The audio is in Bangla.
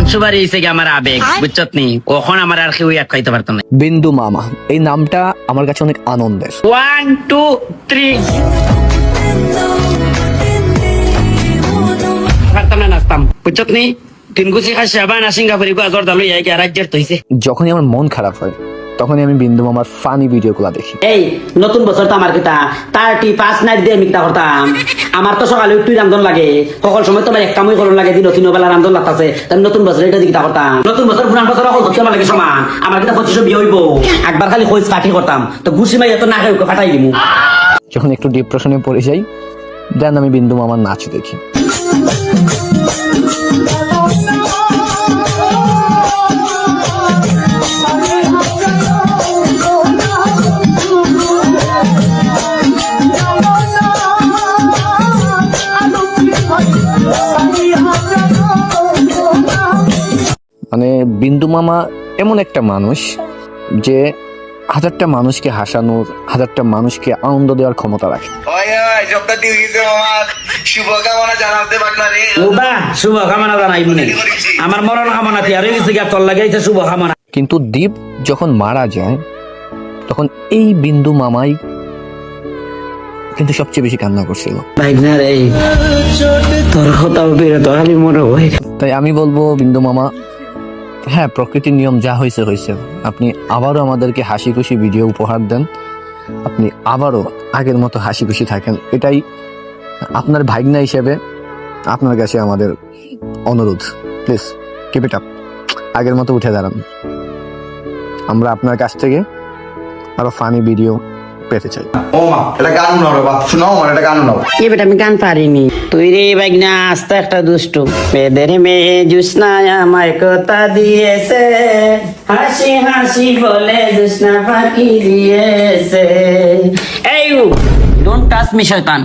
বংশবাড়ি হয়েছে কি আমার আবেগ, বুঝছত নি? ওখন আমার আর কেউ এক খাইতে পারতো না। বিন্দু মামা এই নামটা আমার কাছে অনেক আনন্দের। 1 2 3 পারতাম না, নাচতাম, বুঝছত নি? তিনগুছি খাসি আবার না সিঙ্গাপুরি গাজর দালু ইয়াই কি রাজ্যের তৈছে। যখনই আমার মন খারাপ হয় তখনই আমি বিন্দু মামার ফানি ভিডিওগুলো দেখি। এই নতুন বছর তো আমার কিতা 31 নাইট দিয়ে মিথ্যা করতাম। আমার তো সকালে উঠতে রান্ধন লাগে, সকল সময় তোমার এক কামই করুন লাগে, দিন তিন বেলা রান্ধন লাগতাছে। তাই নতুন বছর এটা দিকে করতাম। নতুন বছর পুরান বছর সকল ধরতে আমার লাগে সমান। আমার কিতা 25 বিয়ে হইব, একবার খালি খোঁজ কাটি করতাম তো ঘুষি মাইয়া তো না খাই ফাটাই দিমু। যখন একটু ডিপ্রেশনে পড়ে যাই দেন আমি বিন্দু মামার নাচ দেখি। মানে বিন্দু মামা এমন একটা মানুষ যে হাজারটা মানুষকে হাসানোর, হাজারটা মানুষকে আনন্দ দেওয়ার ক্ষমতা রাখে। শুভকামনা জানাতে পারলারে বাবা শুভকামনা জানাই মনে আমার মরণ কামনা কি আর হইছে কি তোর লাগাইছে শুভকামনা। কিন্তু দীপ যখন মারা যায় তখন এই বিন্দু মামাই কিন্তু সবচেয়ে বেশি কান্না করছিল। ভাইগনা রে তোর কথা বেরে তো আমি মনে হয়। তাই আমি বলবো বিন্দু মামা, হ্যাঁ প্রকৃতির নিয়ম যা হয়েছে হয়েছে, আপনি আবারও আমাদেরকে হাসি খুশি ভিডিও উপহার দেন, আপনি আবারও আগের মতো হাসি খুশি থাকেন, এটাই আপনার ভাইগনা হিসেবে আপনার কাছে আমাদের অনুরোধ। প্লিজ কিপ ইট আপ, আগের মতো উঠে দাঁড়ান। আমরা আপনার কাছ থেকে আরো ফানি ভিডিও পেতে চাই। ও মা এটা গান নাও রে বাপ, শোনাও আমার এটা গান নাও। এ বেটা আমি গান পারিনি। তুই রে ভাইগনা আস্তে একটা দুষ্টু মেয়েদের মেয়ে জুসনা আমায় কথা দিয়েছে, হাসি হাসি বলে জুসনা ফাঁকি দিয়েছে। এই ডোন্ট টাচ মি শয়তান।